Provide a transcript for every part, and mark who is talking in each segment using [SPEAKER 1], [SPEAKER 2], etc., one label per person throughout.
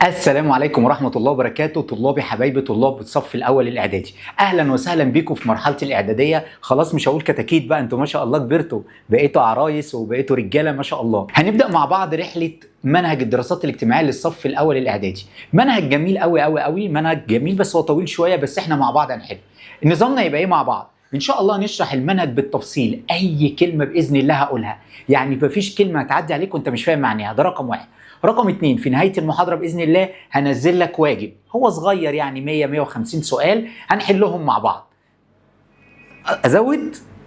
[SPEAKER 1] السلام عليكم ورحمة الله وبركاته. طلابي حبايبي طلاب الصف الأول الإعدادي، أهلا وسهلا بيكم في مرحلة الإعدادية. خلاص مش هقول كتاكيت بقى، أنتوا ما شاء الله كبرتوا، بقيتوا عرايس وبقيتوا رجالة ما شاء الله. هنبدأ مع بعض رحلة منهج الدراسات الاجتماعية للصف الأول الإعدادي. منهج جميل قوي قوي قوي، منهج جميل بس هو طويل شوية، بس إحنا مع بعض هنحل. نظامنا يبقى إيه مع بعض؟ إن شاء الله نشرح المنهج بالتفصيل، أي كلمة بإذن الله هقولها، يعني مفيش كلمة هتعدي عليك وأنت مش فاهم معناها، ده رقم واحد. رقم 2، في نهاية المحاضرة بإذن الله هنزل لك واجب، هو صغير يعني 100-150 سؤال هنحلهم مع بعض.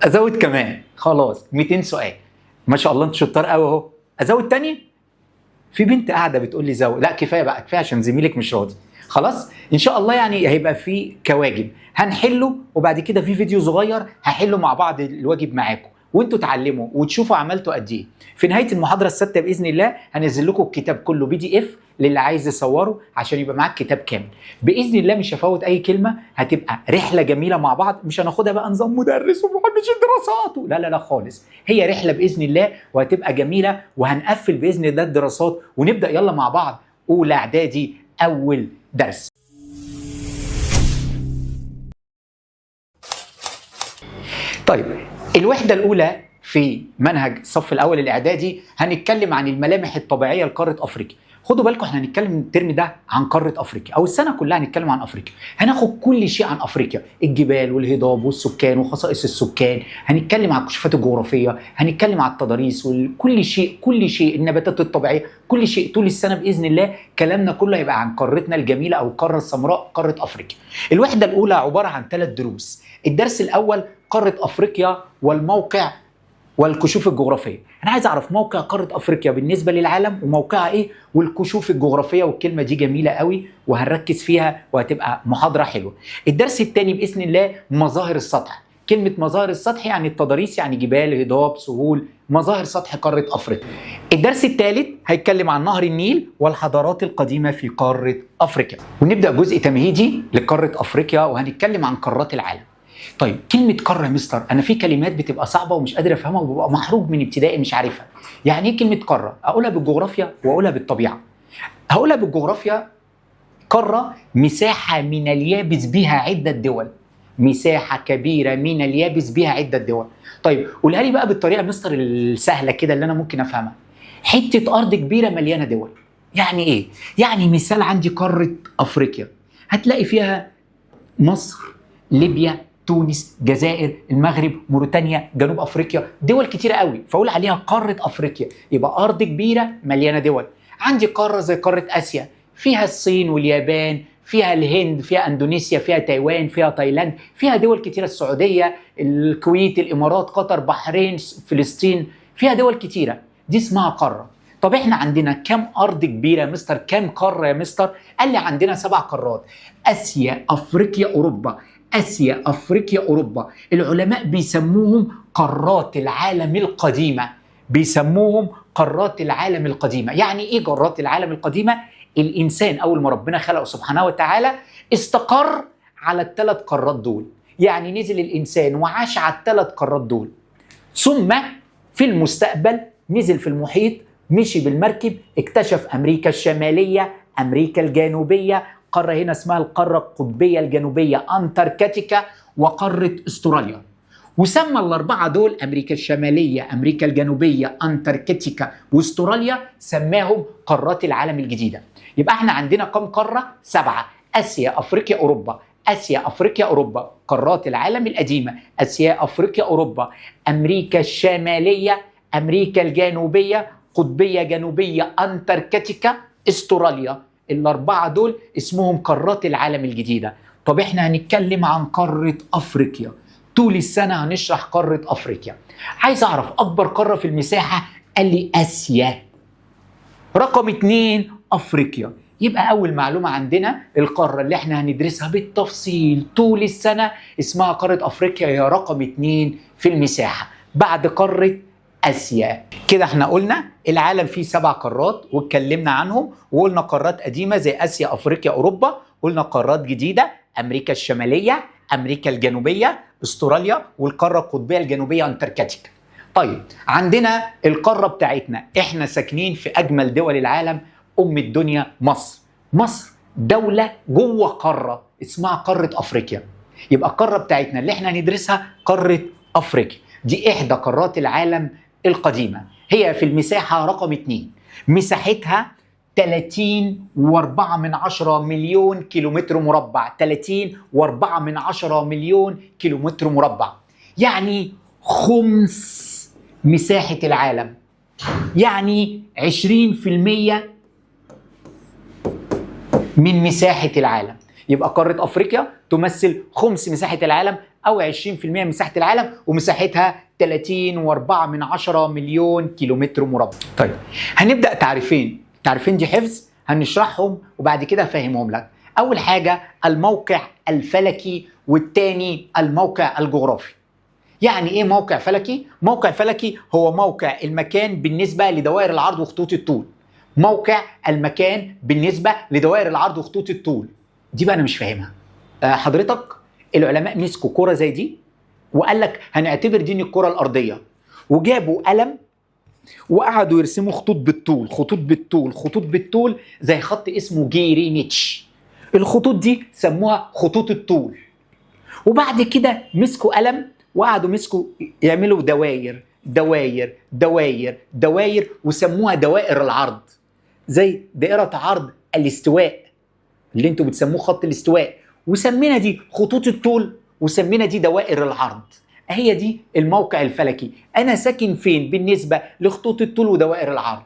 [SPEAKER 1] أزود كمان، خلاص 200 سؤال. ما شاء الله أنت شطار قوي أهو. أزود تاني؟ في بنت قاعدة بتقول لي زود، لا كفاية بقى، كفاية عشان زميلك مش راضي. خلاص إن شاء الله يعني هيبقى في كواجب هنحله، وبعد كده في فيديو صغير هحله مع بعض الواجب معاكم وانتوا تعلموا وتشوفوا عملتوا قد ايه. في نهايه المحاضره السادسه باذن الله هنزل لكم الكتاب كله PDF للي عايز يصوره عشان يبقى معاك كتاب كامل باذن الله. مش هفوت اي كلمه، هتبقى رحله جميله مع بعض. مش هناخدها بقى نظام مدرس ومحبش الدراسات، لا لا لا خالص، هي رحله باذن الله وهتبقى جميله، وهنقفل باذن الله الدراسات ونبدا يلا مع بعض اولى اعدادي اول درس. طيب الوحدة الأولى في منهج الصف الأول الإعدادي هنتكلم عن الملامح الطبيعية لقارة أفريقيا. خدوا بالكم احنا هنتكلم الترم ده عن قارة أفريقيا، أو السنة كلها هنتكلم عن أفريقيا. هناخد كل شيء عن أفريقيا، الجبال والهضاب والسكان وخصائص السكان، هنتكلم عن الكشوفات الجغرافية، هنتكلم عن التضاريس وكل شيء، كل شيء، النباتات الطبيعية، كل شيء طول السنة بإذن الله. كلامنا كله هيبقى عن قارتنا الجميلة أو القارة السمراء، قارة أفريقيا. الوحدة الأولى عبارة عن 3 دروس. الدرس الأول قارة أفريقيا والموقع والكشوف الجغرافية. أنا عايز أعرف موقع قارة أفريقيا بالنسبة للعالم وموقعها إيه، والكشوف الجغرافية، والكلمة دي جميلة قوي وهنركز فيها وهتبقى محاضرة حلوة. الدرس الثاني بإذن الله مظاهر السطح. كلمة مظاهر السطح يعني التضاريس، يعني جبال، هضاب، سهول، مظاهر سطح قارة أفريقيا. الدرس الثالث هيتكلم عن نهر النيل والحضارات القديمة في قارة أفريقيا. ونبدأ جزء تمهيدي لقارة أفريقيا وهنتكلم عن قارات العالم. طيب كلمة قارة يا مستر، أنا في كلمات بتبقى صعبة ومش قادر أفهمها وببقى محروج من ابتدائي مش عارفها. يعني إيه كلمة قارة؟ أقولها بالجغرافيا وأقولها بالطبيعة. هقولها بالجغرافيا، قارة مساحة من اليابس بها عدة دول، مساحة كبيرة من اليابس بها عدة دول. طيب قولها لي بقى بالطريقة يا مستر السهلة كده اللي أنا ممكن أفهمها. حتة أرض كبيرة مليانة دول. يعني إيه؟ يعني مثال عندي قارة أفريقيا هتلاقي فيها مصر، ليبيا، تونس، جزائر، المغرب، موريتانيا، جنوب افريقيا، دول كتيره قوي، فاقول عليها قاره افريقيا. يبقى ارض كبيره مليانه دول. عندي قاره زي قاره اسيا، فيها الصين واليابان، فيها الهند، فيها اندونيسيا، فيها تايوان، فيها تايلاند، فيها دول كتيره، السعوديه، الكويت، الامارات، قطر، بحرين، فلسطين، فيها دول كتيره، دي اسمها قاره. طب احنا عندنا كم ارض كبيره يا مستر؟ كم قاره يا مستر؟ قال لي عندنا 7 قارات: اسيا، افريقيا، اوروبا. اسيا، افريقيا، اوروبا. العلماء بيسموهم قارات العالم القديمه، بيسموهم قارات العالم القديمه. يعني ايه قارات العالم القديمه؟ الانسان اول ما ربنا خلقه سبحانه وتعالى استقر على ال3 قارات دول، يعني نزل الانسان وعاش على ال3 قارات دول، ثم في المستقبل نزل في المحيط، مشي بالمركب، اكتشف امريكا الشماليه، امريكا الجنوبيه، قارة هنا اسمها القارة القطبية الجنوبية أنتاركتيكا، وقارة استراليا. وسمى ال4 دول، أمريكا الشمالية، أمريكا الجنوبية، أنتاركتيكا، واستراليا، سماهم قارات العالم الجديدة. يبقى احنا عندنا كم قارة؟ 7: آسيا، أفريقيا، أوروبا. آسيا، أفريقيا، أوروبا، قارات العالم القديمة: آسيا، أفريقيا، أوروبا. أمريكا الشمالية، أمريكا الجنوبية، قطبية جنوبية، أنتاركتيكا، استراليا. ال4 دول اسمهم قارات العالم الجديدة. طب احنا هنتكلم عن قارة أفريقيا، طول السنة هنشرح قارة أفريقيا. عايز أعرف أكبر قارة في المساحة، قال لي آسيا. رقم 2 أفريقيا. يبقى أول معلومة عندنا القارة اللي احنا هندرسها بالتفصيل طول السنة اسمها قارة أفريقيا، هي رقم 2 في المساحة بعد قارة آسيا. كده احنا قلنا العالم فيه 7 قارات واتكلمنا عنهم، وقلنا قارات قديمة زي آسيا، أفريقيا، أوروبا. قلنا قارات جديدة: أمريكا الشمالية، أمريكا الجنوبية، استراليا، والقارة القطبية الجنوبية أنتاركتيكا. طيب عندنا القارة بتاعتنا، احنا ساكنين في أجمل دول العالم، أم الدنيا مصر. مصر دولة جوه قارة اسمها قارة أفريقيا. يبقى القارة بتاعتنا اللي احنا هندرسها قارة أفريقيا، دي إحدى قارات العالم القديمة، هي في المساحة رقم 2، مساحتها 30.4 مليون كيلومتر مربع، 30.4 مليون كيلومتر مربع، يعني خمس مساحة العالم، يعني 20% من مساحة العالم. يبقى قارة أفريقيا تمثل خمس مساحة العالم أو 20% من مساحة العالم، ومساحتها 30.4 مليون كيلومتر مربع. طيب هنبدأ تعريفين دي حفظ، هنشرحهم وبعد كده هفهمهم لك. أول حاجة الموقع الفلكي، والتاني الموقع الجغرافي. يعني ايه موقع فلكي؟ موقع فلكي هو موقع المكان بالنسبة لدوائر العرض وخطوط الطول. موقع المكان بالنسبة لدوائر العرض وخطوط الطول. دي بقى انا مش فاهمها. حضرتك العلماء مسكوا كرة زي دي وقال لك هنعتبر دي الكرة الأرضية، وجابوا قلم وقعدوا يرسموا خطوط بالطول خطوط بالطول خطوط بالطول زي خط اسمه جيرينيتش. الخطوط دي سموها خطوط الطول. وبعد كده مسكوا قلم وقعدوا يعملوا دواير دواير دواير دواير وسموها دوائر العرض، زي دائرة عرض الاستواء اللي انتوا بتسموه خط الاستواء، وسمينا دي خطوط الطول وسمينا دي دوائر العرض. هي دي الموقع الفلكي. انا ساكن فين بالنسبة لخطوط الطول ودوائر العرض؟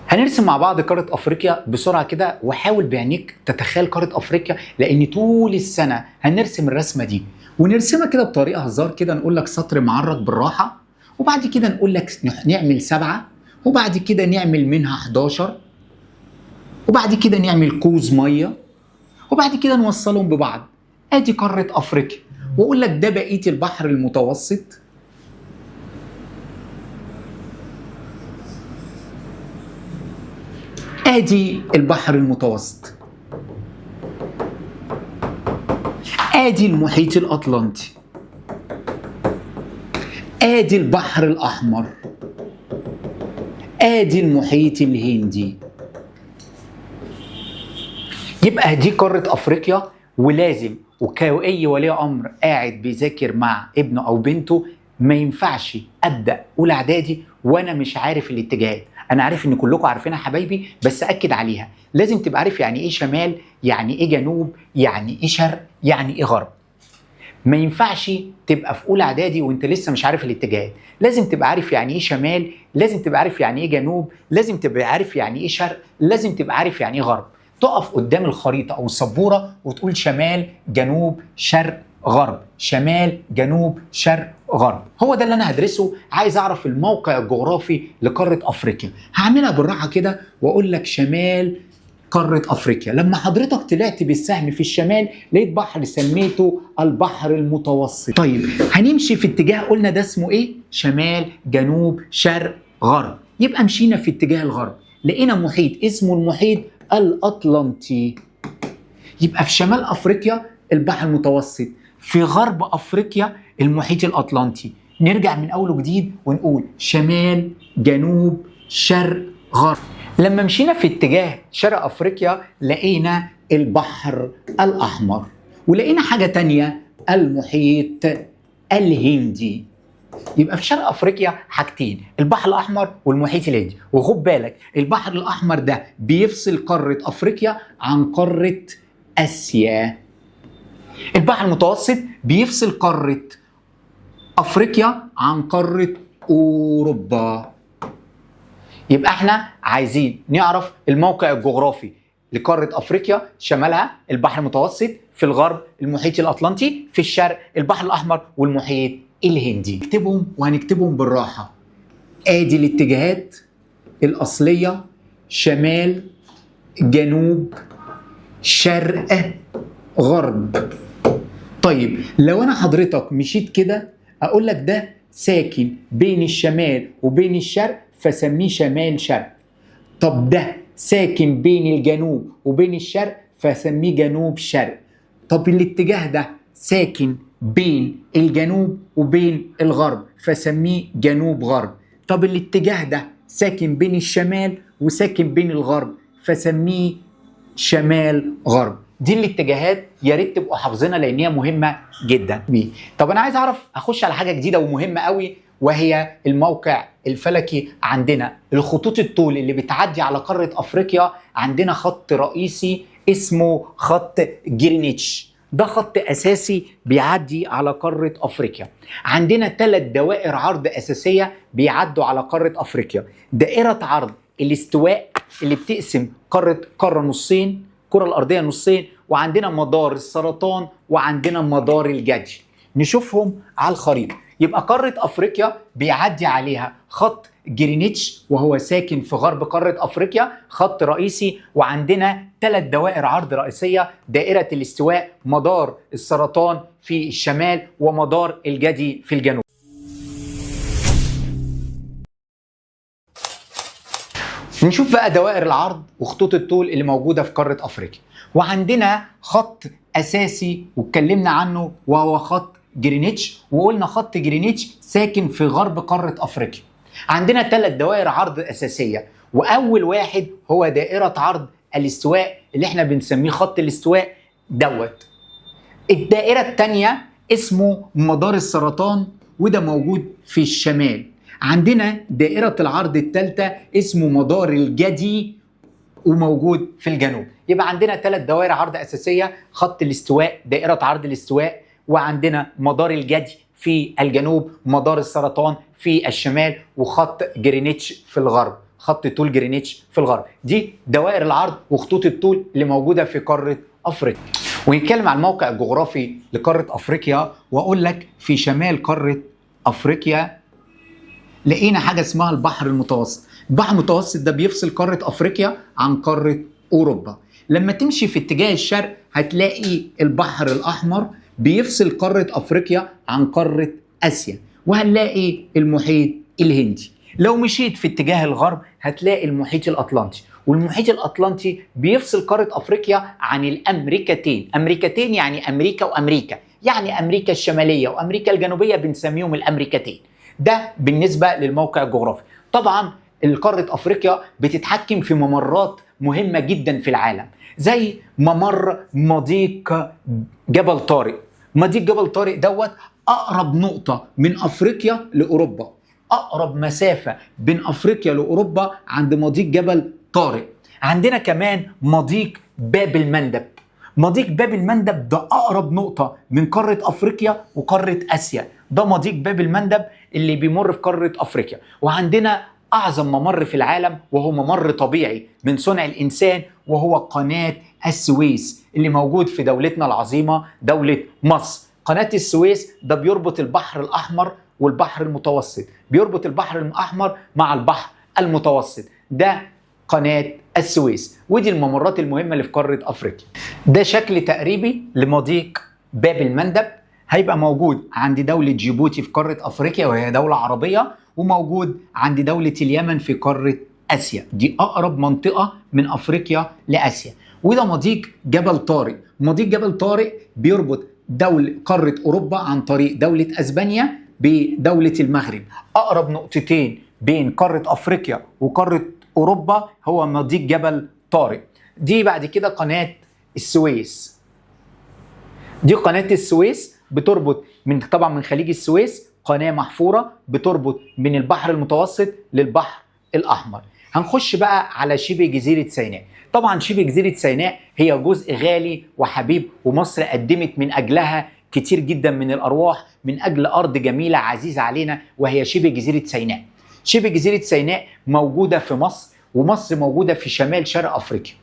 [SPEAKER 1] هنرسم مع بعض قارة أفريقيا بسرعة كده، وحاول بعينيك تتخيل قارة أفريقيا، لأن طول السنة هنرسم الرسمة دي، ونرسمها كده بطريقة هزار كده. نقول لك سطر معرض بالراحة، وبعد كده نقول لك نعمل 7، وبعد كده نعمل منها 11، وبعد كده نعمل كوز مية، وبعد كده نوصلهم ببعض. ادي قارة أفريقيا، وأقول لك ده بقية البحر المتوسط، ادي البحر المتوسط، ادي المحيط الاطلنطي، ادي البحر الاحمر، ادي المحيط الهندي. يبقى دي قارة افريقيا. ولازم وكأي ولي امر قاعد بيذاكر مع ابنه او بنته ما ينفعش ابدا اولى اعدادي وانا مش عارف الاتجاهات. انا عارف ان كلكم عارفينها حبايبي، بس اكد عليها. لازم تبقى عارف يعني ايه شمال، يعني ايه جنوب، يعني ايه شرق، يعني ايه غرب. ما ينفعش تبقى في اولى اعدادي وانت لسه مش عارف الاتجاهات. لازم تبقى عارف يعني ايه شمال، لازم تبقى عارف يعني ايه جنوب، لازم تبقى عارف يعني ايه شرق، لازم تبقى عارف يعني ايه غرب. تقف قدام الخريطة او السبورة وتقول شمال جنوب شرق غرب، شمال جنوب شرق غرب. هو ده اللي انا هدرسه. عايز اعرف الموقع الجغرافي لقارة افريقيا. هعملها بالراحة كده واقول لك شمال قارة افريقيا. لما حضرتك طلعت بالسهم في الشمال لقيت بحر سميته البحر المتوسط. طيب هنمشي في اتجاه قلنا ده اسمه ايه؟ شمال جنوب شرق غرب. يبقى مشينا في اتجاه الغرب لقينا محيط اسمه المحيط الاطلنطي. يبقى في شمال افريقيا البحر المتوسط، في غرب افريقيا المحيط الاطلنطي. نرجع من اول وجديد ونقول شمال جنوب شرق غرب. لما مشينا في اتجاه شرق افريقيا لقينا البحر الاحمر، ولقينا حاجة تانية المحيط الهندي. يبقى في شرق افريقيا حاجتين، البحر الاحمر والمحيط الهندي. وخد بالك البحر الاحمر ده بيفصل قارة افريقيا عن قارة اسيا. البحر المتوسط بيفصل قارة افريقيا عن قارة اوروبا. يبقى احنا عايزين نعرف الموقع الجغرافي لقارة افريقيا. شمالها البحر المتوسط، في الغرب المحيط الاطلنطي، في الشرق البحر الاحمر والمحيط الهندي. نكتبهم وهنكتبهم بالراحة. ادي الاتجاهات الاصلية: شمال جنوب شرق غرب. طيب لو انا حضرتك مشيت كده اقول لك ده ساكن بين الشمال وبين الشرق فسميه شمال شرق. طب ده ساكن بين الجنوب وبين الشرق فسميه جنوب شرق. طب الاتجاه ده ساكن بين الجنوب وبين الغرب فسميه جنوب غرب. طب الاتجاه ده ساكن بين الشمال وساكن بين الغرب، فسميه شمال غرب. دي الاتجاهات يا ريت تبقوا حافظينها لان هي مهمه جدا. طب انا عايز اعرف، اخش على حاجه جديده ومهمه قوي، وهي الموقع الفلكي عندنا. الخطوط الطول اللي بتعدي على قاره افريقيا، عندنا خط رئيسي اسمه خط جرينتش، ده خط اساسي بيعدي على قاره افريقيا. عندنا 3 دوائر عرض اساسيه بيعدوا على قاره افريقيا. دائره عرض الاستواء اللي بتقسم قاره نصين، الكره الارضيه نصين، وعندنا مدار السرطان وعندنا مدار الجدي. نشوفهم على الخريطه. يبقى قاره افريقيا بيعدي عليها خط جرينتش وهو ساكن في غرب قاره افريقيا، خط رئيسي، وعندنا 3 دوائر عرض رئيسيه: دائره الاستواء، مدار السرطان في الشمال، ومدار الجدي في الجنوب. نشوف بقى دوائر العرض وخطوط الطول اللي موجوده في قاره افريقيا. وعندنا خط اساسي واتكلمنا عنه وهو خط جرينتش، وقلنا خط جرينتش ساكن في غرب قاره افريقيا. عندنا 3 دوائر عرض اساسيه، واول واحد هو دائره عرض الاستواء اللي احنا بنسميه خط الاستواء دوت. الدائره الثانيه اسمه مدار السرطان، وده موجود في الشمال. عندنا دائرة العرض الثالثة اسمه مدار الجدي وموجود في الجنوب. يبقى عندنا 3 دوائر عرض أساسية: خط الاستواء، دائرة عرض الاستواء، وعندنا مدار الجدي في الجنوب، مدار السرطان في الشمال، وخط جرينتش في الغرب، خط طول جرينتش في الغرب. دي دوائر العرض وخطوط الطول اللي موجودة في قارة أفريقيا. ونتكلم عن الموقع الجغرافي لقارة أفريقيا، وأقول لك في شمال قارة أفريقيا لقينا حاجة اسمها البحر المتوسط. البحر المتوسط ده بيفصل قارة أفريقيا عن قارة أوروبا. لما تمشي في اتجاه الشرق هتلاقي البحر الأحمر بيفصل قارة أفريقيا عن قارة آسيا، وهنلاقي المحيط الهندي. لو مشيت في اتجاه الغرب هتلاقي المحيط الأطلنطي، والمحيط الأطلنطي بيفصل قارة أفريقيا عن الأمريكتين. أمريكتين يعني أمريكا وأمريكا، يعني أمريكا الشمالية وأمريكا الجنوبية بنسميهم الأمريكتين. ده بالنسبة للموقع الجغرافي. طبعا القارة أفريقيا بتتحكم في ممرات مهمة جدا في العالم، زي ممر مضيق جبل طارق. مضيق جبل طارق دوت أقرب نقطة من أفريقيا لأوروبا، أقرب مسافة بين أفريقيا لأوروبا عند مضيق جبل طارق. عندنا كمان مضيق باب المندب. مضيق باب المندب ده أقرب نقطة من قارة أفريقيا وقارة آسيا، ده مضيق باب المندب اللي بيمر في قارة أفريقيا. وعندنا أعظم ممر في العالم وهو ممر طبيعي من صنع الإنسان، وهو قناة السويس اللي موجود في دولتنا العظيمة دولة مصر. قناة السويس ده بيربط البحر الأحمر والبحر المتوسط، بيربط البحر الأحمر مع البحر المتوسط، ده قناة السويس. ودي الممرات المهمة اللي في قارة أفريقيا. ده شكل تقريبي لمضيق باب المندب، هيبقى موجود عند دولة جيبوتي في قارة أفريقيا وهي دولة عربية، وموجود عند دولة اليمن في قارة آسيا. دي أقرب منطقة من أفريقيا لآسيا. وده مضيق جبل طارق. مضيق جبل طارق بيربط قارة أوروبا عن طريق دولة أسبانيا بدولة المغرب. أقرب نقطتين بين قارة أفريقيا وقارة أوروبا هو مضيق جبل طارق. دي بعد كده قناة السويس. دي قناة السويس بتربط طبعا من خليج السويس، قناة محفورة بتربط من البحر المتوسط للبحر الأحمر. هنخش بقى على شبه جزيرة سيناء. طبعا شبه جزيرة سيناء هي جزء غالي وحبيب، ومصر قدمت من أجلها كتير جدا من الأرواح من أجل أرض جميلة عزيزة علينا، وهي شبه جزيرة سيناء. شبه جزيرة سيناء موجودة في مصر، ومصر موجودة في شمال شرق أفريقيا.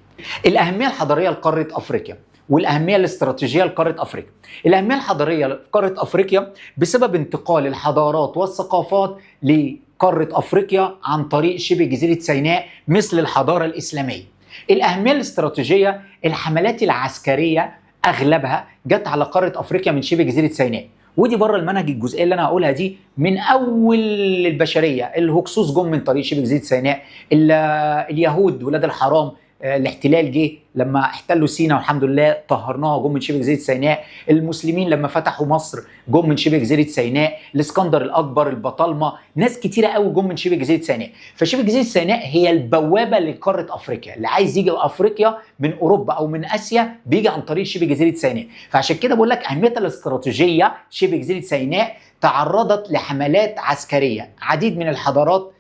[SPEAKER 1] الأهمية الحضارية لقارة أفريقيا والأهمية الاستراتيجية لقارة أفريقيا. الأهمية الحضارية لقارة أفريقيا بسبب انتقال الحضارات والثقافات لقارة أفريقيا عن طريق شبه جزيرة سيناء مثل الحضارة الإسلامية. الأهمية الاستراتيجية، الحملات العسكرية أغلبها جت على قارة أفريقيا من شبه جزيرة سيناء. ودي بره المنهج الجزئيه اللي انا هقولها دي من اول البشريه. الهكسوس جم من طريق شبه جزيره سيناء، اليهود ولاد الحرام الاحتلال جه لما احتلوا سيناء والحمد لله طهرناها، جم من شبه جزيره سيناء. المسلمين لما فتحوا مصر جم من شبه جزيره سيناء. الاسكندر الاكبر، البطالمه، ناس كتيره قوي جم من شبه جزيره سيناء. فشبه جزيره سيناء هي البوابه لقاره افريقيا. اللي عايز يجي افريقيا من اوروبا او من اسيا بيجي عن طريق شبه جزيره سيناء. فعشان كده بقول لك اهميتها الاستراتيجيه. شبه جزيره سيناء تعرضت لحملات عسكريه، عديد من الحضارات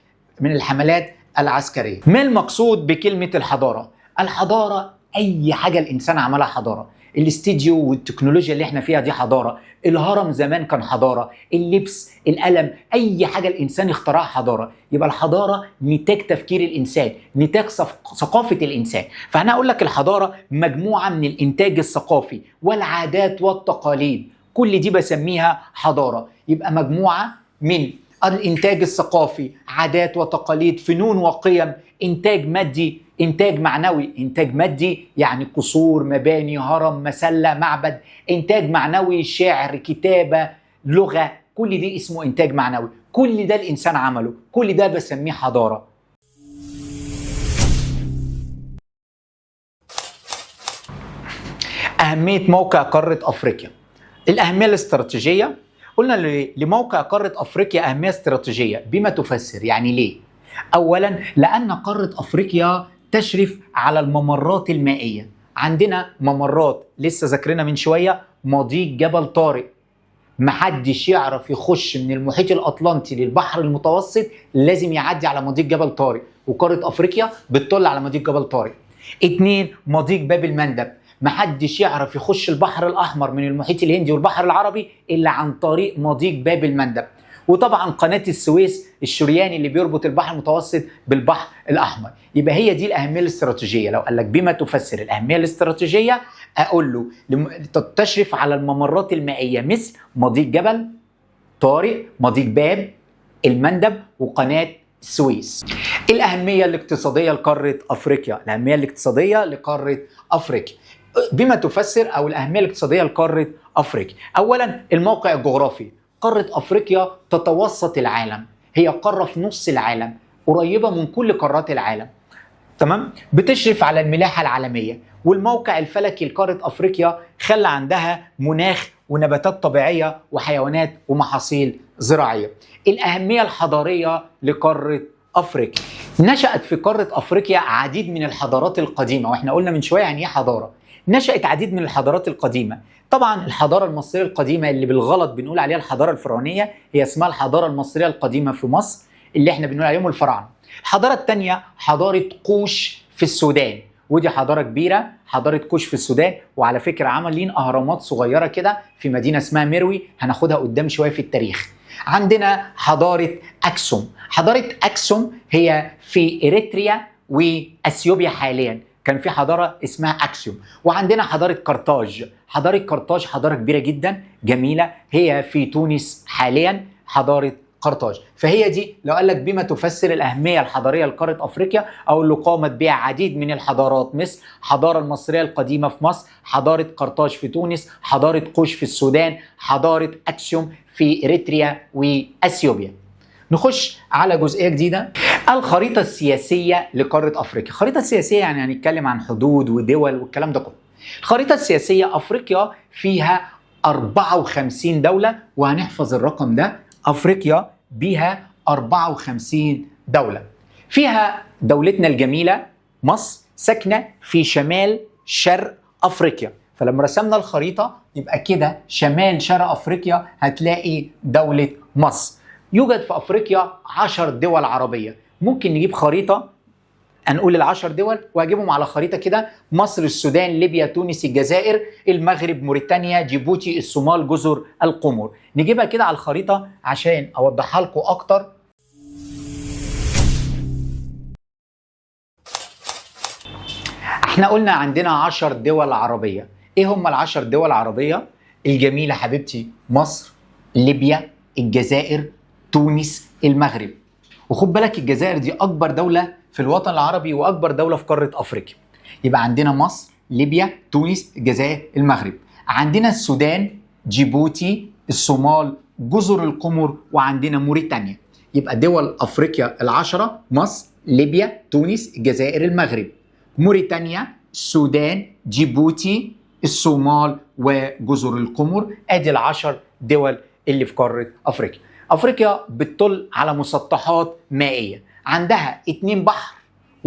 [SPEAKER 1] من الحملات العسكرية. ما المقصود بكلمة الحضارة؟ الحضارة أي حاجة الإنسان عملها حضارة. الاستديو والتكنولوجيا اللي احنا فيها دي حضارة. الهرم زمان كان حضارة. اللبس، القلم، أي حاجة الإنسان اخترعها حضارة. يبقى الحضارة نتاج تفكير الإنسان، نتاج ثقافة الإنسان. فأنا أقول لك الحضارة مجموعة من الإنتاج الثقافي والعادات والتقاليد، كل دي بسميها حضارة. يبقى مجموعة من الإنتاج الثقافي، عادات وتقاليد، فنون وقيم، إنتاج مادي، إنتاج معنوي. إنتاج مادي يعني قصور، مباني، هرم، مسلة، معبد. إنتاج معنوي شعر، كتابة، لغة، كل دي اسمه إنتاج معنوي. كل ده الإنسان عمله، كل ده بسميه حضارة. أهمية موقع قارة أفريقيا. الأهمية الاستراتيجية. قلنا لموقع قارة أفريقيا أهمية استراتيجية. بما تفسر يعني ليه؟ أولا لأن قارة أفريقيا تشرف على الممرات المائية. عندنا ممرات لسه ذاكرنا من شوية، مضيق جبل طارق. محدش يعرف يخش من المحيط الأطلنطي للبحر المتوسط لازم يعدي على مضيق جبل طارق، وقارة أفريقيا بتطل على مضيق جبل طارق. 2 مضيق باب المندب. محدش يعرف يخش البحر الأحمر من المحيط الهندي والبحر العربي إلا عن طريق مضيق باب المندب. وطبعا قناة السويس، الشريان اللي بيربط البحر المتوسط بالبحر الأحمر. يبقى هي دي الأهمية الاستراتيجية. لو قال لك بما تفسر الأهمية الاستراتيجية، أقول له تشرف على الممرات المائية مثل مضيق جبل طارق، مضيق باب المندب، وقناة السويس. الأهمية الاقتصادية لقارة أفريقيا. الأهمية الاقتصادية لقارة أفريقيا بما تفسر أو الأهمية الاقتصادية لقارة أفريقيا. أولا الموقع الجغرافي. قارة أفريقيا تتوسط العالم، هي قارة في نص العالم، قريبة من كل قارات العالم، تمام؟ بتشرف على الملاحة العالمية. والموقع الفلكي لقارة أفريقيا خلى عندها مناخ ونباتات طبيعية وحيوانات ومحاصيل زراعية. الأهمية الحضارية لقارة أفريقيا. نشأت في قارة أفريقيا عديد من الحضارات القديمة، وإحنا قلنا من شوية يعني إيه حضارة. نشأت عديد من الحضارات القديمة. طبعا الحضارة المصرية القديمة اللي بالغلط بنقول عليها الحضارة الفرعونية، هي اسمها الحضارة المصرية القديمة في مصر، اللي احنا بنقول عليهم الفراعنة. الحضارة الثانية حضارة قوش في السودان، ودي حضارة كبيرة، حضارة قوش في السودان. وعلى فكرة عاملين أهرامات صغيرة كده في مدينة اسمها مروي، هناخدها قدام شوية في التاريخ. عندنا حضارة أكسوم. حضارة أكسوم هي في إريتريا وأثيوبيا حاليا، كان في حضارة اسمها أكسيوم. وعندنا حضارة قرطاج. حضارة قرطاج حضارة كبيرة جدا جميلة، هي في تونس حاليا، حضارة قرطاج. فهي دي لو قال لك بما تفسر الأهمية الحضارية لقارة أفريقيا، أو اللي قامت بها عديد من الحضارات مثل الحضارة المصرية القديمة في مصر، حضارة قرطاج في تونس، حضارة قوش في السودان، حضارة أكسيوم في إريتريا وأثيوبيا. نخش على جزئية جديدة، الخريطة السياسية لقارة أفريقيا. الخريطة السياسية يعني هنتكلم عن حدود ودول والكلام ده كله. الخريطة السياسية أفريقيا فيها 54 دولة، وهنحفظ الرقم ده، أفريقيا بيها 54 دولة. فيها دولتنا الجميلة مصر ساكنة في شمال شرق أفريقيا. فلما رسمنا الخريطة يبقى كده شمال شرق أفريقيا هتلاقي دولة مصر. يوجد في أفريقيا 10 دول عربية. ممكن نجيب خريطة هنقول ال10 دول وهجيبهم على خريطة كده: مصر، السودان، ليبيا، تونس، الجزائر، المغرب، موريتانيا، جيبوتي، الصومال، جزر القمر. نجيبها كده على الخريطة عشان أوضحها لكم أكتر. احنا قلنا عندنا 10 دول عربية. ايه هم ال10 دول العربية الجميلة حبيبتي؟ مصر، ليبيا، الجزائر، تونس، المغرب. وخد بالك الجزائر دي أكبر دولة في الوطن العربي وأكبر دولة في قارة أفريقيا. يبقى عندنا مصر، ليبيا، تونس، الجزائر، المغرب. عندنا السودان، جيبوتي، الصومال، جزر القمر، وعندنا موريتانيا. يبقى دول أفريقيا 10: مصر، ليبيا، تونس، الجزائر، المغرب. موريتانيا، السودان، جيبوتي، الصومال، وجزر القمر. ادي ال10 دول اللي في قارة افريقيا. افريقيا بتطل على مسطحات مائية، عندها 2 بحر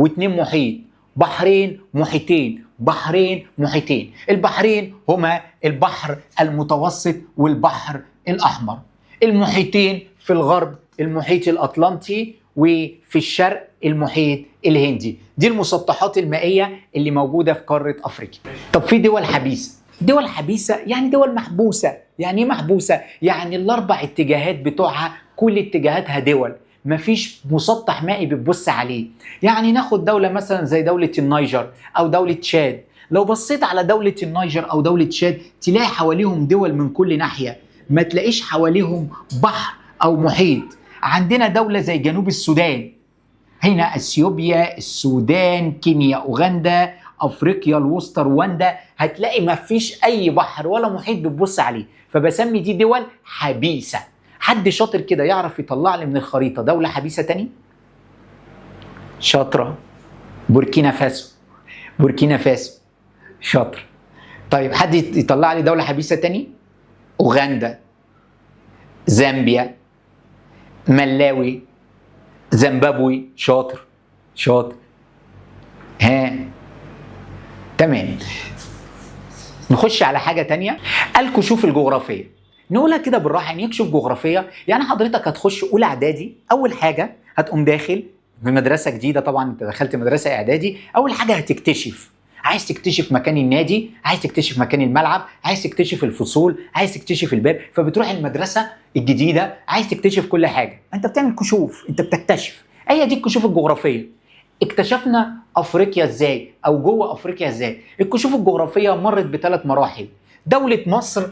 [SPEAKER 1] و2 محيط، بحرين محيطين، بحرين محيطين. البحرين هما البحر المتوسط والبحر الأحمر. المحيطين في الغرب المحيط الأطلنطي، وفي الشرق المحيط الهندي. دي المسطحات المائية اللي موجودة في قارة أفريقيا. طب في دول حبيسة. دول حبيسة يعني دول محبوسة. يعني ايه محبوسة؟ يعني ال4 اتجاهات بتوعها كل اتجاهاتها دول، مفيش مسطح مائي بتبص عليه. يعني ناخد دولة مثلا زي دولة النيجر أو دولة تشاد. لو بصيت على دولة النيجر أو دولة تشاد تلاقي حواليهم دول من كل ناحية، ما تلاقيش حواليهم بحر أو محيط. عندنا دولة زي جنوب السودان، هنا اثيوبيا، السودان، كينيا، اوغندا، افريقيا الوسطى، رواندا، هتلاقي ما فيش اي بحر ولا محيط بتبص عليه، فبسمي دي دول حبيسه. حد شاطر كده يعرف يطلع لي من الخريطه دوله حبيسه تاني؟ شاطره. بوركينا فاسو. بوركينا فاسو شاطر. طيب حد يطلع لي دوله حبيسه تاني؟ اوغندا، زامبيا، ملاوي، زيمبابوي. شاطر شاطر. تمام. نخش على حاجة تانية، الكشوف الجغرافية. نقولها كده بالراحة. يعني يكشف جغرافية يعني حضرتك هتخش أولى إعدادي، أول حاجة هتقوم داخل في مدرسة جديدة. طبعا أنت دخلت مدرسة إعدادي، أول حاجة هتكتشف. عايز تكتشف مكان النادي، عايز تكتشف مكان الملعب، عايز تكتشف الفصول، عايز تكتشف الباب، فبتروح المدرسة الجديدة عايز تكتشف كل حاجة. أنت بتعمل كشوف، أنت بتكتشف. هي دي الكشوف الجغرافية. اكتشفنا افريقيا ازاي او جوه افريقيا ازاي؟ الكشوف الجغرافيه مرت ب3 مراحل. دوله مصر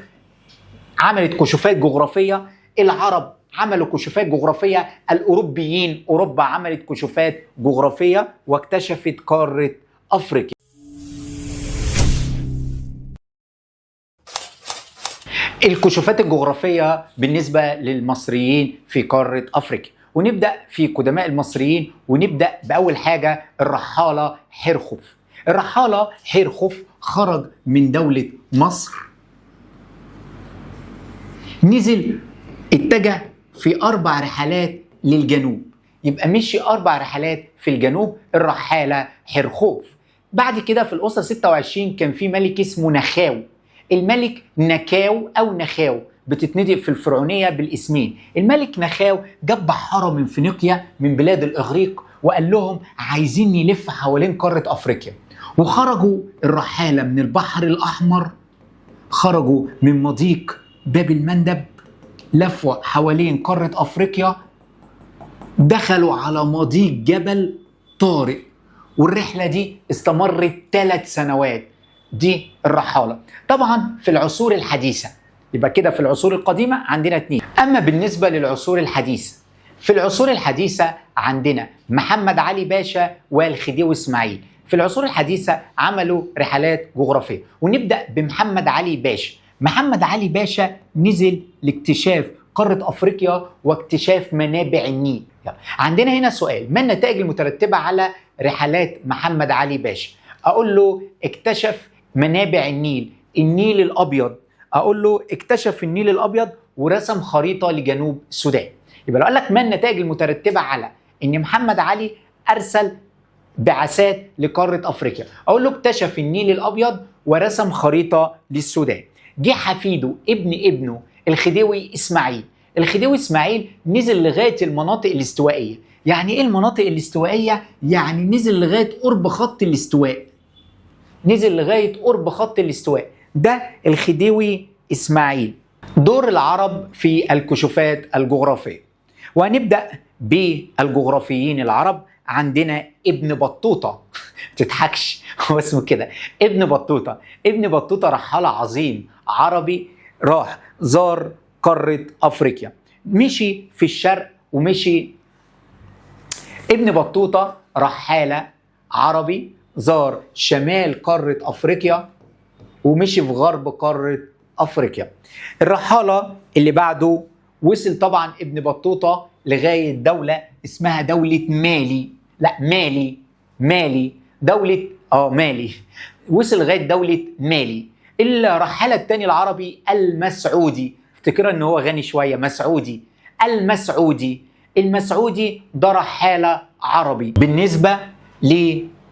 [SPEAKER 1] عملت كشوفات جغرافيه، العرب عملوا كشوفات جغرافيه، الاوروبيين اوروبا عملت كشوفات جغرافيه واكتشفت قاره افريقيا. الكشوفات الجغرافيه بالنسبه للمصريين في قاره افريقيا، ونبدأ في قدماء المصريين، ونبدأ بأول حاجة الرحالة حرخف. الرحالة حرخف خرج من دولة مصر، نزل اتجه في 4 رحلات للجنوب، يبقى مشي 4 رحلات في الجنوب الرحالة حرخوف. بعد كده في الأسرة 26 كان في ملك اسمه نخاو. الملك نكاو أو نخاو بتتنطق في الفرعونية بالاسمين. الملك نخاو جاب بحارة من فينيقيا من بلاد الإغريق وقال لهم عايزين نلف حوالين قارة أفريقيا. وخرجوا الرحالة من البحر الأحمر، خرجوا من مضيق باب المندب، لفوا حوالين قارة أفريقيا، دخلوا على مضيق جبل طارق، والرحلة دي استمرت 3 سنوات. دي الرحالة. طبعا في العصور الحديثة، يبقى كده في العصور القديمة عندنا 2. أما بالنسبة للعصور الحديثة، في العصور الحديثة عندنا محمد علي باشا والخديوي إسماعيل. في العصور الحديثة عملوا رحلات جغرافية، ونبدأ بمحمد علي باشا. محمد علي باشا نزل لاكتشاف قارة أفريقيا واكتشاف منابع النيل. عندنا هنا سؤال، ما النتائج المترتبة على رحلات محمد علي باشا؟ أقول له اكتشف منابع النيل، النيل الأبيض. أقول له اكتشف النيل الأبيض ورسم خريطة لجنوب السودان. يبقى لو قال لك ما النتائج المترتبة على إن محمد علي أرسل بعثات لقارة أفريقيا، أقول له اكتشف النيل الأبيض ورسم خريطة للسودان. جه حفيده ابن ابنه الخديوي إسماعيل. الخديوي إسماعيل نزل لغاية المناطق الاستوائية. يعني إيه المناطق الاستوائية؟ يعني نزل لغاية قرب خط الاستواء. نزل لغاية قرب خط الاستواء. ده الخديوي إسماعيل. دور العرب في الكشوفات الجغرافية، وهنبدأ بالجغرافيين العرب. عندنا ابن بطوطة. تضحكش، هو اسمه كده ابن بطوطة. ابن بطوطة رحالة عظيم عربي، راح زار قارة أفريقيا، مشي في الشرق ومشي. ابن بطوطة رحالة عربي زار شمال قارة أفريقيا ومشي في غرب قارة أفريقيا. الرحالة اللي بعده وصل طبعا ابن بطوطة لغاية دولة اسمها دولة مالي. لا، مالي. دولة مالي، وصل لغايه دوله مالي. الرحاله الثاني العربي المسعودي، افتكروا ان هو غني شويه، مسعودي. المسعودي ده رحاله عربي بالنسبه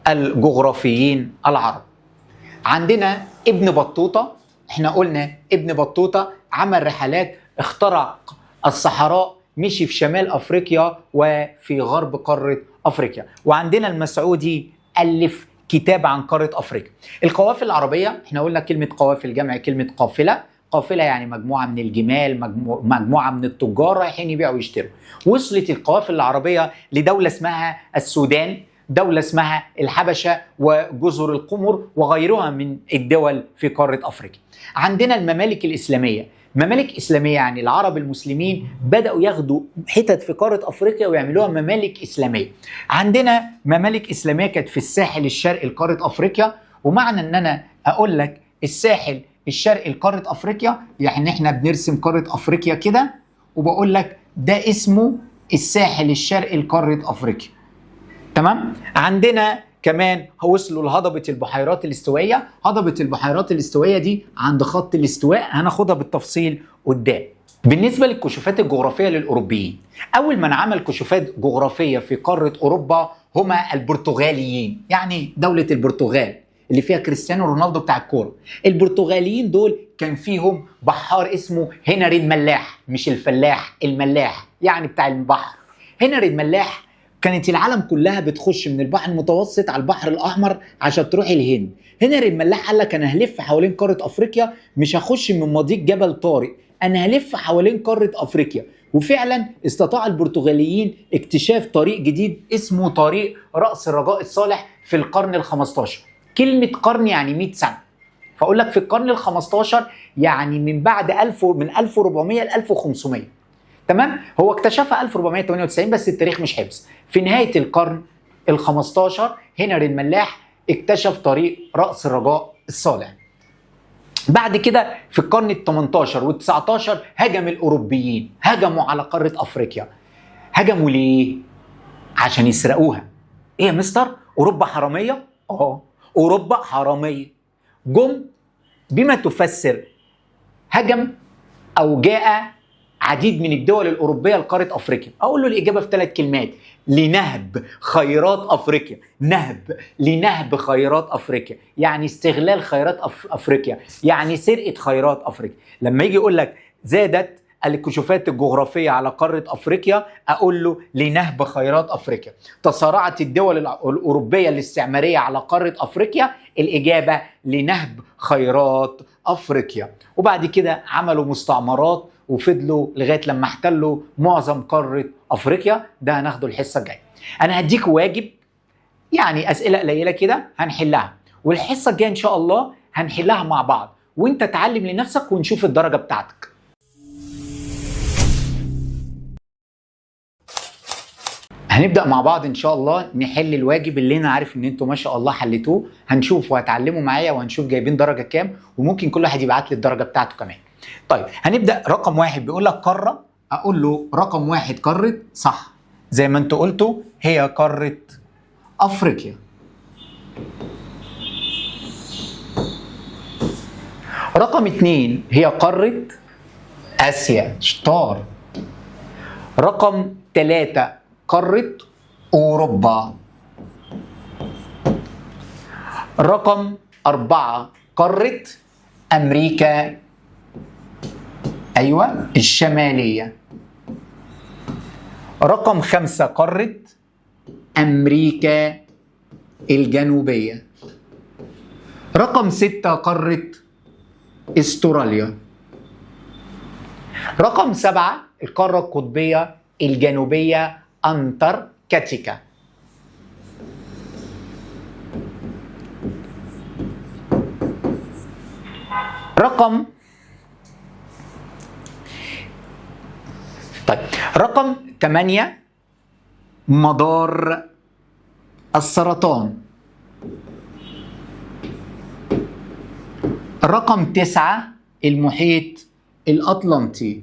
[SPEAKER 1] للجغرافيين العرب. عندنا ابن بطوطه، احنا قلنا ابن بطوطه عمل رحلات، اخترق الصحراء، مشي في شمال افريقيا وفي غرب قاره افريقيا. وعندنا المسعودي الف كتاب عن قاره افريقيا. القوافل العربيه، احنا قلنا كلمه قوافل جمع كلمه قافله. قافله يعني مجموعه من الجمال، مجموعه من التجار رايحين يبيعوا ويشتروا. وصلت القوافل العربيه لدوله اسمها السودان، دولة اسمها الحبشة، وجزر القمر وغيرها من الدول في قارة أفريقيا. عندنا الممالك الإسلامية. ممالك إسلامية يعني العرب المسلمين بدأوا ياخدوا حتت في قارة أفريقيا ويعملوها ممالك إسلامية. عندنا ممالك إسلامية كانت في الساحل الشرقي لقارة أفريقيا. ومعنى أن أنا أقول لك الساحل الشرقي لقارة أفريقيا يعني إحنا بنرسم قارة أفريقيا كده، وبقول لك ده اسمه الساحل الشرقي لقارة أفريقيا. تمام. عندنا كمان وصلوا لهضبة البحيرات الاستوائية. هضبة البحيرات الاستوائية دي عند خط الاستواء، هناخدها بالتفصيل قدام. بالنسبة للكشوفات الجغرافية للأوروبيين، أول من عمل كشوفات جغرافية في قارة أوروبا هما البرتغاليين، يعني دولة البرتغال اللي فيها كريستيانو رونالدو بتاع الكورة. البرتغاليين دول كان فيهم بحار اسمه هنري الملاح، مش الفلاح، الملاح يعني بتاع البحر. هنري الملاح كانت العالم كلها بتخش من البحر المتوسط على البحر الأحمر عشان تروح الهند. هنري الملاح قال لك أنا هلف حوالين قارة أفريقيا، مش هخش من مضيق جبل طارق، أنا هلف حوالين قارة أفريقيا. وفعلا استطاع البرتغاليين اكتشاف طريق جديد اسمه طريق رأس الرجاء الصالح في القرن ال15. كلمة قرن يعني 100 سنة، فأقول لك في القرن ال15 يعني من بعد من 1400 ل 1500. تمام. هو اكتشفها 1498 بس التاريخ مش حفظ. في نهاية القرن ال15 هنري الملاح اكتشف طريق رأس الرجاء الصالح. بعد كده في القرن ال18 وال19 هجم الأوروبيين، هجموا على قارة أفريقيا. هجموا ليه؟ عشان يسرقوها. ايه يا مستر؟ أوروبا حرامية؟ أوروبا حرامية. جم بما تفسر هجم أو جاء عديد من الدول الأوروبية لقارة أفريقيا. أقول له الإجابة في 3 كلمات: لنهب خيرات أفريقيا. لنهب خيرات أفريقيا يعني استغلال خيرات أفريقيا، يعني سرقة خيرات أفريقيا. لما يجي يقول لك زادت الكشوفات الجغرافية على قارة أفريقيا، أقول له لنهب خيرات أفريقيا. تصارعت الدول الأوروبية الاستعمارية على قارة أفريقيا، الإجابة لنهب خيرات أفريقيا. وبعد كده عملوا مستعمرات وفضلوا لغاية لما احتلوا معظم قارة أفريقيا. ده هناخده الحصة الجاية. أنا هديك واجب، يعني أسئلة قليلة كده هنحلها، والحصة الجاية إن شاء الله هنحلها مع بعض، وانت تعلم لنفسك ونشوف الدرجة بتاعتك. هنبدأ مع بعض إن شاء الله نحل الواجب اللي أنا عارف إن أنتوا ما شاء الله حليتوه. هنشوف وهتعلموا معايا وهنشوف جايبين درجة كام، وممكن كل واحد يبعت لي الدرجة بتاعته كمان. طيب هنبدأ. رقم 1 بيقول لك قارة، أقول له رقم 1 قارة، صح زي ما أنتوا قلتوا هي قارة أفريقيا. رقم 2 هي قارة آسيا، شطار. رقم 3 قارة أوروبا. رقم 4 قارة أمريكا، أيوة الشمالية. رقم 5 قارة أمريكا الجنوبية. رقم 6 قارة استراليا. رقم 7 القارة القطبية الجنوبية أنتاركتيكا. رقم 8 مدار السرطان. رقم 9 المحيط الأطلنطي.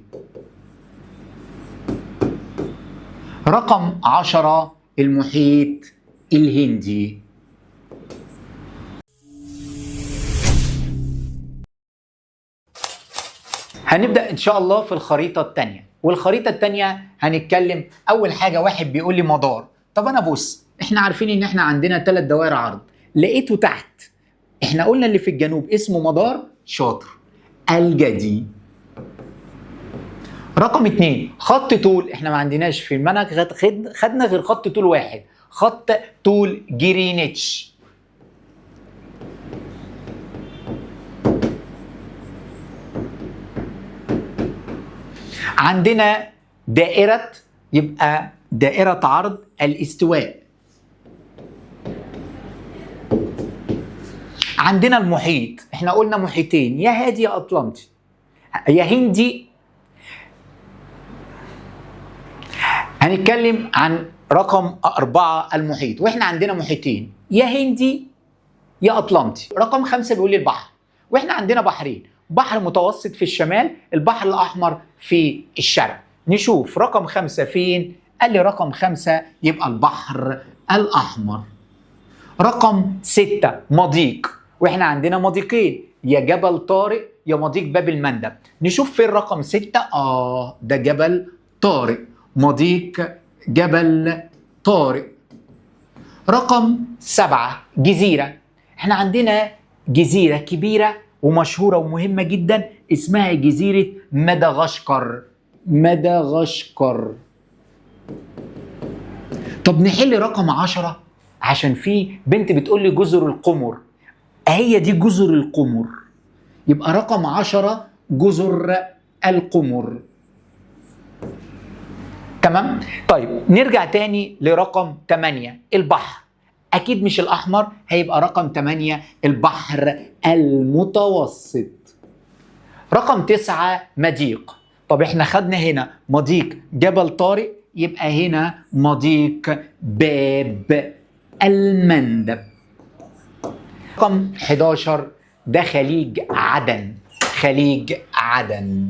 [SPEAKER 1] رقم 10 المحيط الهندي. هنبدأ إن شاء الله في الخريطة التانية، والخريطة التانية هنتكلم أول حاجة. واحد بيقول لي مدار. طب أنا بص، إحنا عارفين إن إحنا عندنا 3 دوائر عرض، لقيته تحت. إحنا قلنا اللي في الجنوب اسمه مدار. شاطر. الجدي. رقم 2 خط طول. إحنا ما عندناش في المنهج خدنا غير خط طول واحد، خط طول جرينتش. عندنا دائرة، يبقى دائرة عرض الاستواء. عندنا المحيط، احنا قلنا محيطين، يا هادي يا اطلنطي يا هندي. هنتكلم عن رقم 4 المحيط، واحنا عندنا محيطين، يا هندي يا اطلنطي. رقم 5 بيقول لي البحر، واحنا عندنا بحرين، بحر متوسط في الشمال، البحر الأحمر في الشرق. نشوف رقم 5 فين. قال لي رقم 5 يبقى البحر الأحمر. رقم 6 مضيق، واحنا عندنا مضيقين، يا جبل طارق يا مضيق باب المندب. نشوف فين رقم 6. ده جبل طارق، مضيق جبل طارق. رقم 7 جزيرة، احنا عندنا جزيرة كبيرة ومشهورة ومهمة جدا اسمها جزيرة مدغشقر. مدغشقر. طب نحل رقم 10 عشان في بنت بتقول لي جزر القمر، هي دي جزر القمر، يبقى رقم 10 جزر القمر. تمام. طيب نرجع تاني لرقم 8 البحر، أكيد مش الأحمر، هيبقى رقم 8 البحر المتوسط. رقم 9 مضيق، طب احنا خدنا هنا مضيق جبل طارق، يبقى هنا مضيق باب المندب. رقم 11 ده خليج عدن. خليج عدن.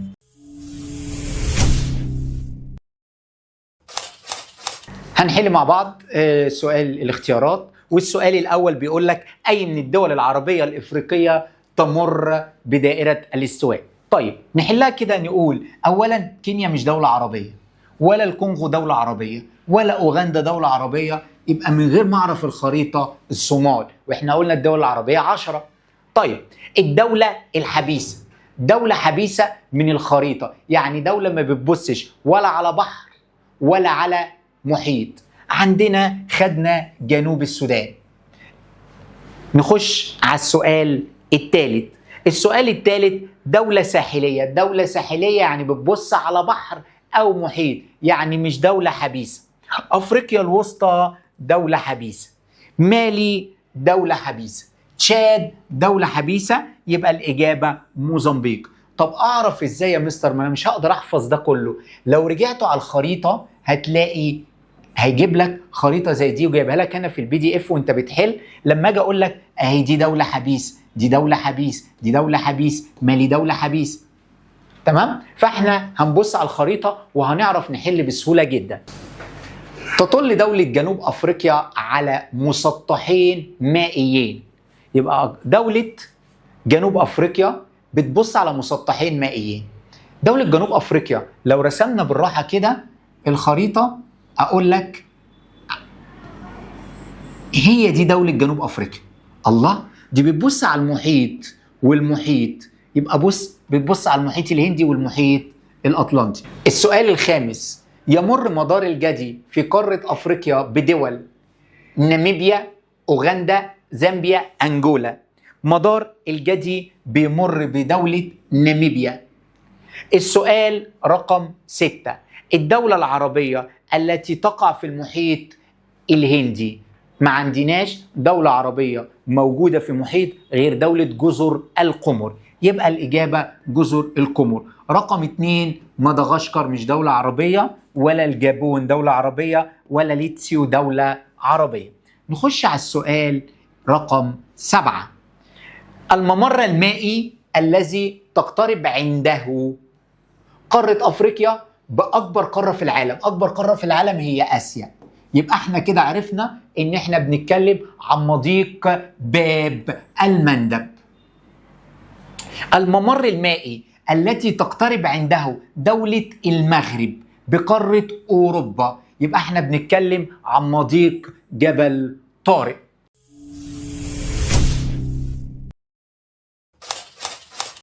[SPEAKER 1] هنحل مع بعض سؤال الاختيارات، والسؤال الأول بيقول لك أي من الدول العربية الإفريقية تمر بدائرة الاستواء؟ طيب نحلها كده، نقول أولا كينيا مش دولة عربية، ولا الكونغو دولة عربية، ولا أوغندا دولة عربية، يبقى من غير ما أعرف الخريطة الصومال، وإحنا قلنا الدول العربية 10. طيب الدولة الحبيسة، دولة حبيسة من الخريطة، يعني دولة ما بتبصش ولا على بحر ولا على محيط. عندنا خدنا جنوب السودان. نخش على السؤال الثالث. السؤال الثالث دولة ساحلية. دولة ساحلية يعني بتبص على بحر أو محيط، يعني مش دولة حبيسة. أفريقيا الوسطى دولة حبيسة. مالي دولة حبيسة. تشاد دولة حبيسة، يبقى الإجابة موزمبيق. طب أعرف إزاي يا مستر؟ ما أنا مش هقدر أحفظ ده كله. لو رجعتوا على الخريطة هتلاقي هيجيب لك خريطه زي دي، وجايبها لك هنا في الPDF وانت بتحل. لما اجي اقول لك اهي دي دوله حبيس، دي دوله حبيس، دي دوله حبيس، مالي دوله حبيس. تمام؟ فاحنا هنبص على الخريطه وهنعرف نحل بسهوله جدا. تطل دوله جنوب افريقيا على مسطحين مائيين، يبقى دوله جنوب افريقيا بتبص على مسطحين مائيين. دوله جنوب افريقيا لو رسمنا بالراحه كده الخريطه اقول لك هي دي دولة جنوب افريقيا. الله، دي بتبص على المحيط والمحيط، يبقى بص بتبص على المحيط الهندي والمحيط الاطلنطي. السؤال الخامس، يمر مدار الجدي في قارة افريقيا بدول ناميبيا، اوغندا، زامبيا، انجولا. مدار الجدي بيمر بدولة ناميبيا. السؤال رقم 6، الدولة العربية التي تقع في المحيط الهندي. ما عندناش دولة عربية موجودة في محيط غير دولة جزر القمر، يبقى الإجابة جزر القمر. رقم 2 مدغشقر مش دولة عربية، ولا الجابون دولة عربية، ولا ليتسيو دولة عربية. نخش على السؤال رقم 7، الممر المائي الذي تقترب عنده قارة أفريقيا بأكبر قارة في العالم. أكبر قارة في العالم هي آسيا، يبقى احنا كده عرفنا ان احنا بنتكلم عن مضيق باب المندب. الممر المائي التي تقترب عنده دولة المغرب بقارة أوروبا. يبقى احنا بنتكلم عن مضيق جبل طارق.